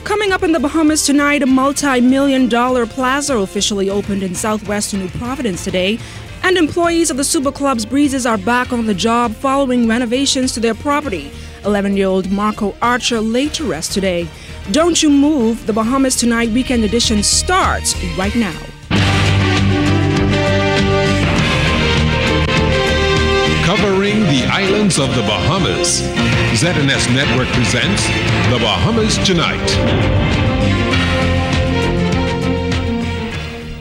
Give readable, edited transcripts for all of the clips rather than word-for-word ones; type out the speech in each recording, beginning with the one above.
Coming up in the Bahamas tonight, a multi-million-dollar plaza officially opened in southwestern New Providence today, and employees of the Superclubs Breezes are back on the job following renovations to their property. 11-year-old Marco Archer laid to rest today. Don't you move, the Bahamas Tonight Weekend Edition starts right now. Covering the islands of the Bahamas, ZNS Network presents The Bahamas Tonight.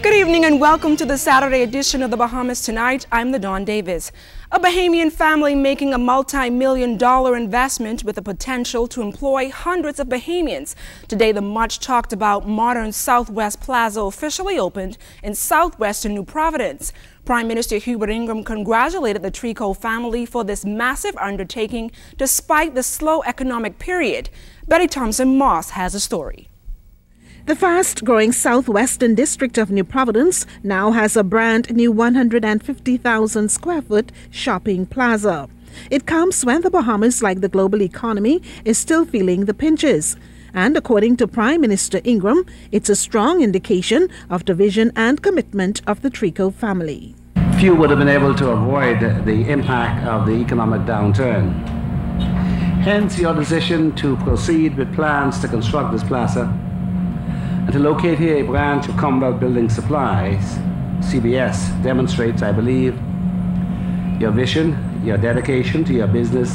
Good evening and welcome to the Saturday edition of The Bahamas Tonight. I'm LaDawn Davis. A Bahamian family making a multi-million-dollar investment with the potential to employ hundreds of Bahamians. Today, the much-talked-about modern Southwest Plaza officially opened in southwestern New Providence. Prime Minister Hubert Ingraham congratulated the Trico family for this massive undertaking despite the slow economic period. Betty Thompson-Moss has a story. The fast-growing southwestern district of New Providence now has a brand new 150,000 square foot shopping plaza. It comes when the Bahamas, like the global economy, is still feeling the pinches. And according to Prime Minister Ingraham, it's a strong indication of the vision and commitment of the Trico family. Few would have been able to avoid the impact of the economic downturn. Hence your decision to proceed with plans to construct this plaza and to locate here a branch of Commonwealth Building Supplies, CBS, demonstrates, I believe, your vision, your dedication to your business,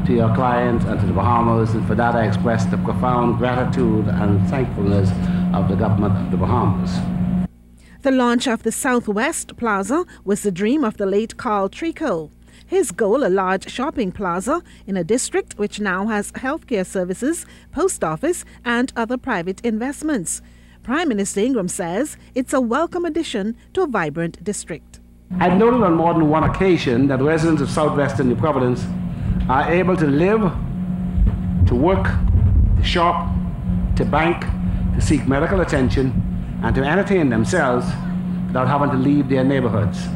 to your clients and to the Bahamas, and for that I express the profound gratitude and thankfulness of the government of the Bahamas. The launch of the Southwest Plaza was the dream of the late Carl Trico. His goal, a large shopping plaza in a district which now has healthcare services, post office and other private investments. Prime Minister Ingraham says it's a welcome addition to a vibrant district. I've noted on more than one occasion that residents of southwestern New Providence are able to live, to work, to shop, to bank, to seek medical attention, and to entertain themselves without having to leave their neighborhoods.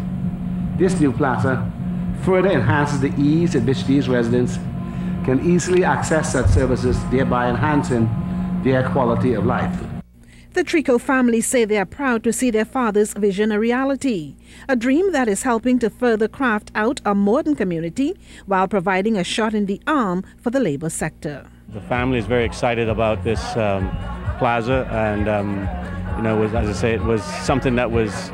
This new plaza further enhances the ease at which these residents can easily access such services, thereby enhancing their quality of life. The Trico family say they are proud to see their father's vision a reality, a dream that is helping to further craft out a modern community while providing a shot in the arm for the labor sector. The family is very excited about this plaza, and as I say, it was something that was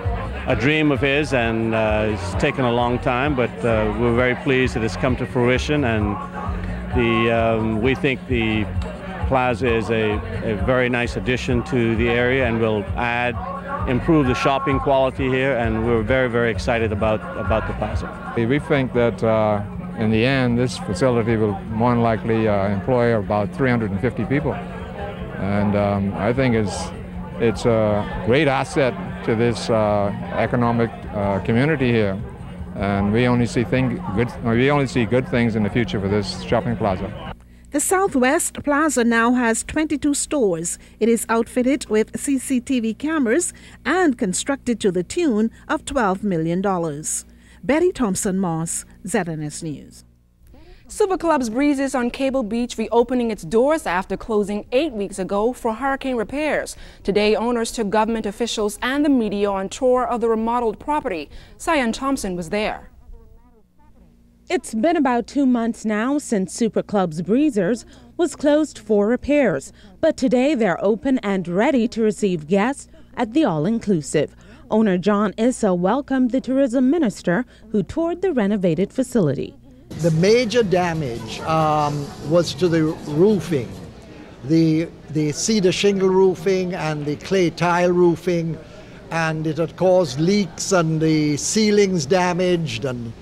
a dream of his, and it's taken a long time, but we're very pleased that it's come to fruition, and we think the plaza is a very nice addition to the area and will improve the shopping quality here, and we're very, very excited about the plaza. We think that in the end, this facility will more than likely employ about 350 people, and I think it's a great asset to this economic community here, and we only see good things in the future for this shopping plaza. The Southwest Plaza now has 22 stores. It is outfitted with CCTV cameras and constructed to the tune of $12 million. Betty Thompson-Moss, ZNS News. Superclubs Breezes on Cable Beach reopening its doors after closing 8 weeks ago for hurricane repairs. Today, owners took government officials and the media on tour of the remodeled property. Cyan Thompson was there. It's been about 2 months now since Superclubs Breezes was closed for repairs, but today they're open and ready to receive guests at the all-inclusive. Owner John Issa welcomed the tourism minister who toured the renovated facility. The major damage was to the roofing, the cedar shingle roofing and the clay tile roofing, and it had caused leaks and the ceilings damaged, and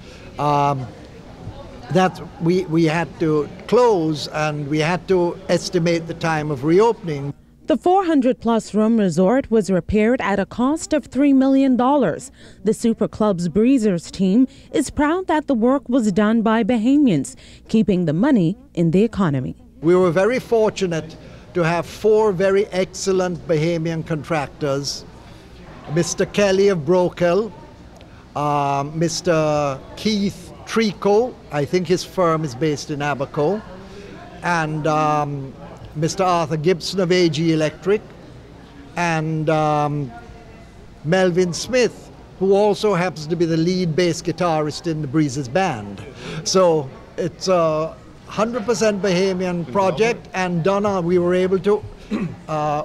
that we had to close, and we had to estimate the time of reopening. The 400-plus room resort was repaired at a cost of $3 million. The Superclubs Breezes team is proud that the work was done by Bahamians, keeping the money in the economy. We were very fortunate to have 4 very excellent Bahamian contractors, Mr. Kelly of Brokel, Mr. Keith Trico, I think his firm is based in Abaco, and Mr. Arthur Gibson of AG Electric, and Melvin Smith, who also happens to be the lead bass guitarist in the Breezes band. So it's a 100% Bahamian project, and we were able to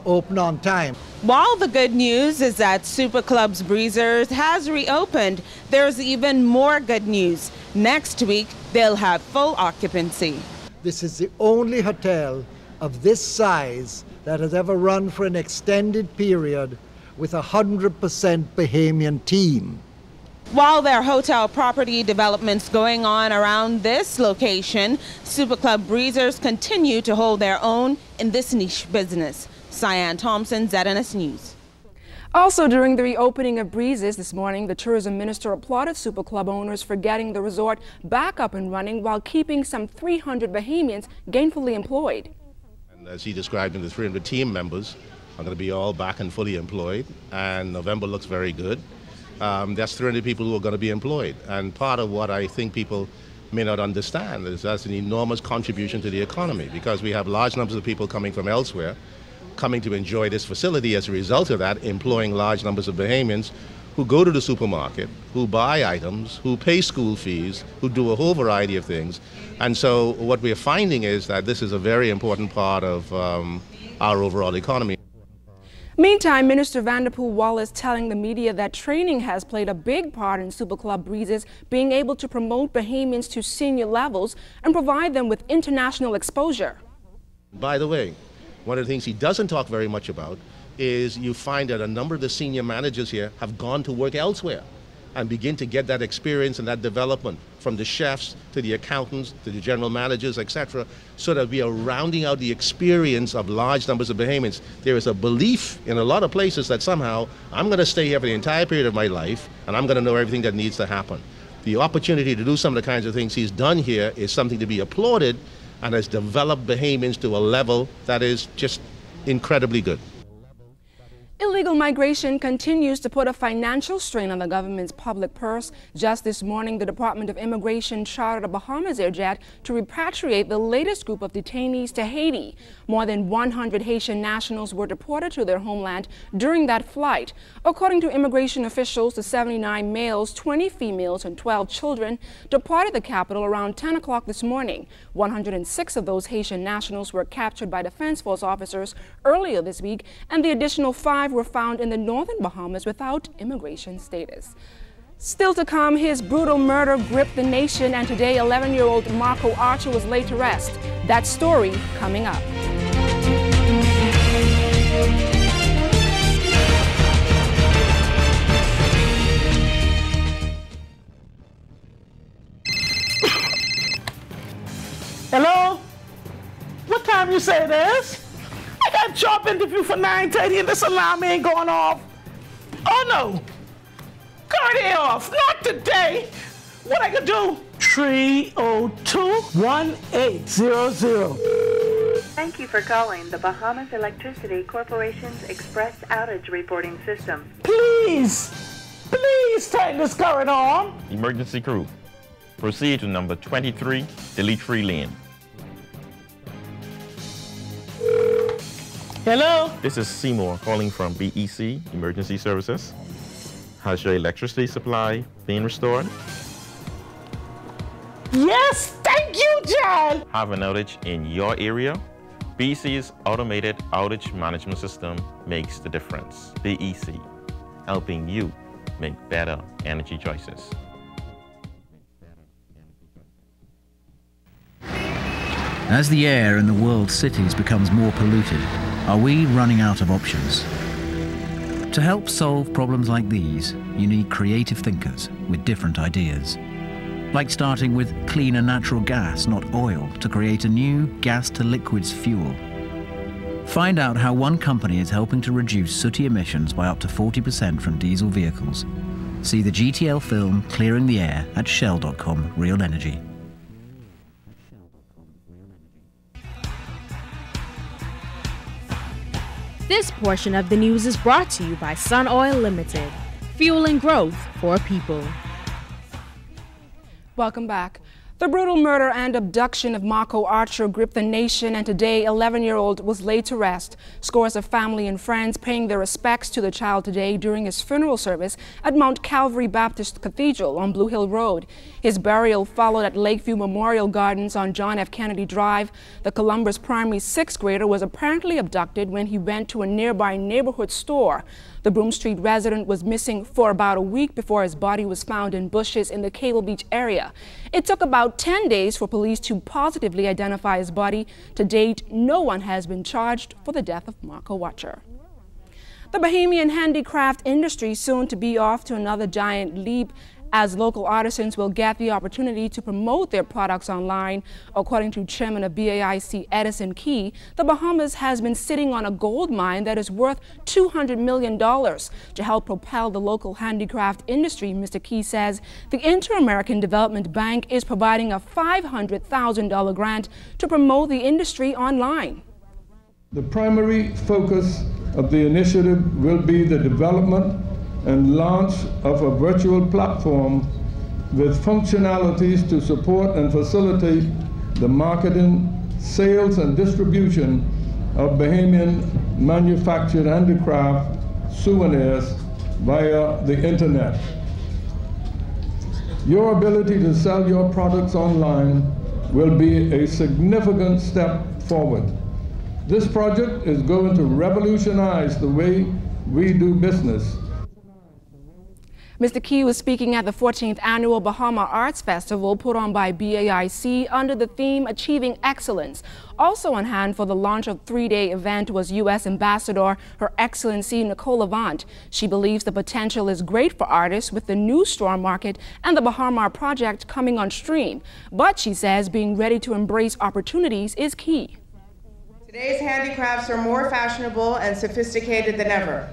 open on time. While the good news is that Superclubs Breezes has reopened, there's even more good news. Next week, they'll have full occupancy. This is the only hotel of this size that has ever run for an extended period with a 100% Bahamian team. While there are hotel property developments going on around this location, Superclub Breezes continue to hold their own in this niche business. Cyan Thompson, ZNS News. Also, during the reopening of Breezes this morning, the tourism minister applauded Superclub owners for getting the resort back up and running while keeping some 300 Bahamians gainfully employed. And as he described, the 300 team members are going to be all back and fully employed, and November looks very good. That's 300 people who are going to be employed. And part of what I think people may not understand is that's an enormous contribution to the economy, because we have large numbers of people coming from elsewhere, coming to enjoy this facility as a result of that, employing large numbers of Bahamians who go to the supermarket, who buy items, who pay school fees, who do a whole variety of things. And so what we're finding is that this is a very important part of our overall economy. Meantime, Minister Vanderpool Wallace telling the media that training has played a big part in Superclub Breezes being able to promote Bahamians to senior levels and provide them with international exposure. By the way, one of the things he doesn't talk very much about is you find that a number of the senior managers here have gone to work elsewhere and begin to get that experience and that development, from the chefs to the accountants to the general managers, etc., so that we are rounding out the experience of large numbers of Bahamians. There is a belief in a lot of places that somehow I'm going to stay here for the entire period of my life and I'm going to know everything that needs to happen. The opportunity to do some of the kinds of things he's done here is something to be applauded, and has developed Bahamians to a level that is just incredibly good. Illegal migration continues to put a financial strain on the government's public purse. Just this morning, the Department of Immigration chartered a Bahamas Airjet to repatriate the latest group of detainees to Haiti. More than 100 Haitian nationals were deported to their homeland during that flight. According to immigration officials, the 79 males, 20 females, and 12 children departed the capital around 10 o'clock this morning. 106 of those Haitian nationals were captured by Defense Force officers earlier this week, and the additional 5 were found in the northern Bahamas without immigration status. Still to come, his brutal murder gripped the nation, and today 11-year-old Marco Archer was laid to rest. That story coming up. Hello? What time you say it is? I got a job interview for 9:30 and this alarm ain't going off. Oh no! Cut it off, not today! What I could do? 302-1800. Thank you for calling the Bahamas Electricity Corporation's Express Outage Reporting System. Please turn this current on. Emergency crew, proceed to number 23, delete free lane. Hello? This is Seymour calling from BEC Emergency Services. Has your electricity supply been restored? Yes, thank you, John! Have an outage in your area? BEC's automated outage management system makes the difference. BEC, helping you make better energy choices. As the air in the world's cities becomes more polluted, are we running out of options? To help solve problems like these, you need creative thinkers with different ideas. Like starting with cleaner natural gas, not oil, to create a new gas-to-liquids fuel. Find out how one company is helping to reduce sooty emissions by up to 40% from diesel vehicles. See the GTL film Clearing the Air at shell.com Real Energy. This portion of the news is brought to you by Sun Oil Limited, fueling growth for people. Welcome back. The brutal murder and abduction of Marco Archer gripped the nation, and today 11-year-old was laid to rest. Scores of family and friends paying their respects to the child today during his funeral service at Mount Calvary Baptist Cathedral on Blue Hill Road. His burial followed at Lakeview Memorial Gardens on John F. Kennedy Drive. The Columbus primary 6th grader was apparently abducted when he went to a nearby neighborhood store. The Broome Street resident was missing for about a week before his body was found in bushes in the Cable Beach area. It took about 10 days for police to positively identify his body. To date, no one has been charged for the death of Marco Archer. The Bahamian handicraft industry soon to be off to another giant leap, as local artisans will get the opportunity to promote their products online. According to Chairman of BAIC Edison Key, the Bahamas has been sitting on a gold mine that is worth $200 million. To help propel the local handicraft industry, Mr. Key says the Inter-American Development Bank is providing a $500,000 grant to promote the industry online. The primary focus of the initiative will be the development and launch of a virtual platform with functionalities to support and facilitate the marketing, sales, and distribution of Bahamian manufactured handicraft souvenirs via the internet. Your ability to sell your products online will be a significant step forward. This project is going to revolutionize the way we do business. Mr. Key was speaking at the 14th Annual Bahama Arts Festival put on by BAIC under the theme Achieving Excellence. Also on hand for the launch of the 3-day event was U.S. Ambassador Her Excellency Nicole Avant. She believes the potential is great for artists with the new store market and the Bahama project coming on stream. But she says being ready to embrace opportunities is key. Today's handicrafts are more fashionable and sophisticated than ever.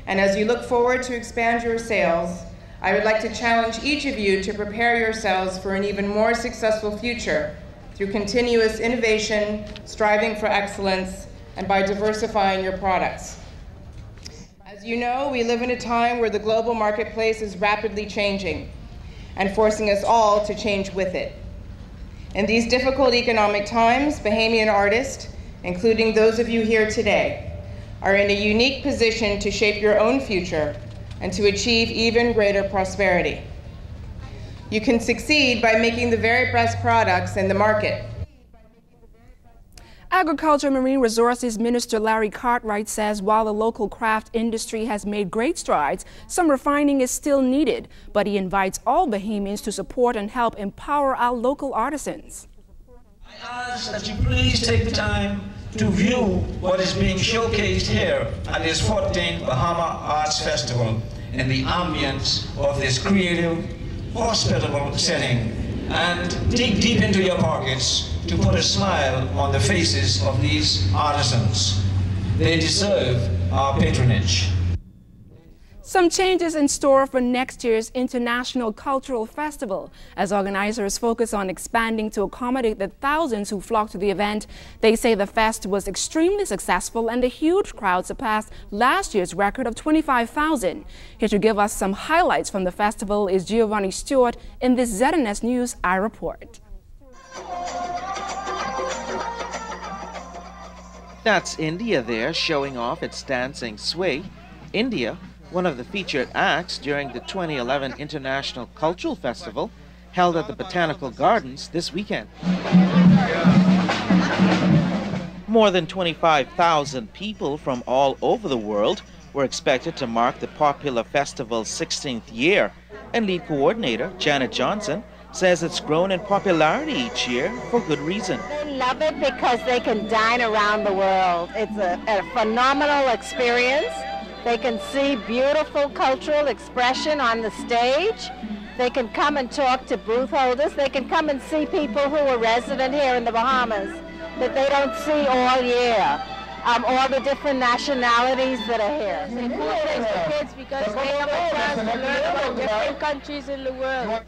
And as you look forward to expand your sales, I would like to challenge each of you to prepare yourselves for an even more successful future through continuous innovation, striving for excellence, and by diversifying your products. As you know, we live in a time where the global marketplace is rapidly changing and forcing us all to change with it. In these difficult economic times, Bahamian artists, including those of you here today, are in a unique position to shape your own future and to achieve even greater prosperity. You can succeed by making the very best products in the market. Agriculture and Marine Resources Minister Larry Cartwright says while the local craft industry has made great strides, some refining is still needed, but he invites all Bahamians to support and help empower our local artisans. I ask that you please take the time to view what is being showcased here at this 14th Bahama Arts Festival in the ambience of this creative, hospitable setting, and dig deep into your pockets to put a smile on the faces of these artisans. They deserve our patronage. Some changes in store for next year's International Cultural Festival. As organizers focus on expanding to accommodate the thousands who flock to the event, they say the fest was extremely successful and a huge crowd surpassed last year's record of 25,000. Here to give us some highlights from the festival is Giovanni Stewart in this ZNS News iReport. That's India there showing off its dancing sway. India, one of the featured acts during the 2011 International Cultural Festival held at the Botanical Gardens this weekend. More than 25,000 people from all over the world were expected to mark the popular festival's 16th year, and lead coordinator Janet Johnson says it's grown in popularity each year for good reason. They love it because they can dine around the world. It's a phenomenal experience. They can see beautiful cultural expression on the stage. They can come and talk to booth holders. They can come and see people who are resident here in the Bahamas that they don't see all year. All the different nationalities that are here. It's a cool thing for kids because they have a chance to learn about different countries in the world.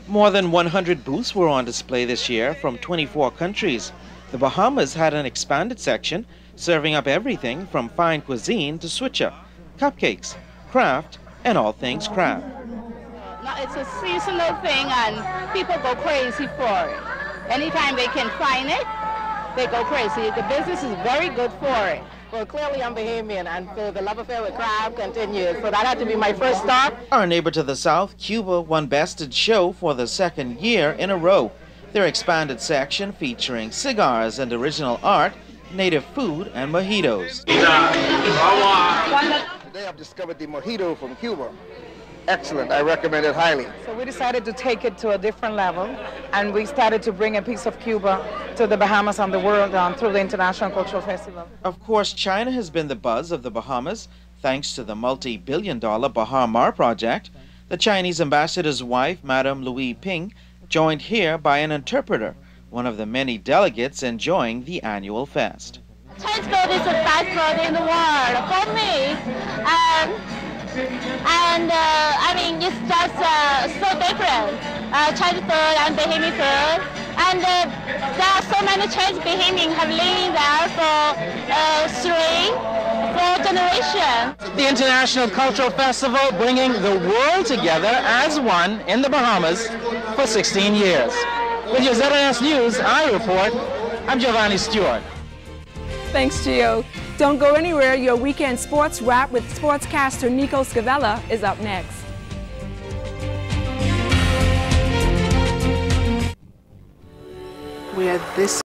More than 100 booths were on display this year from 24 countries. The Bahamas had an expanded section serving up everything from fine cuisine to switcher, cupcakes, craft, and all things craft. it's a seasonal thing and people go crazy for it. Anytime they can find it, they go crazy. The business is very good for it. Well, clearly I'm Bahamian, and so the love affair with crab continues, so that had to be my first stop. Our neighbor to the south, Cuba, won Best in Show for the second year in a row. Their expanded section featuring cigars and original art, native food, and mojitos. Today I've discovered the mojito from Cuba. Excellent, I recommend it highly. So we decided to take it to a different level, and we started to bring a piece of Cuba to the Bahamas and the world through the International Cultural Festival. Of course, China has been the buzz of the Bahamas thanks to the multi-billion-dollar Bahar project. The Chinese ambassador's wife, Madame Louis Ping, joined here by an interpreter, one of the many delegates enjoying the annual fest. Chinese food is the best food in the world for me. I mean, it's just so different. Chinese food and Bahamian food. And there are so many Chinese Bahamians have living there for 3-4 generations. The International Cultural Festival bringing the world together as one in the Bahamas for 16 years. With your ZNS News, I report, I'm Giovanni Stewart. Thanks, Gio. Don't go anywhere. Your weekend sports wrap with sportscaster Nico Scavella is up next. We are this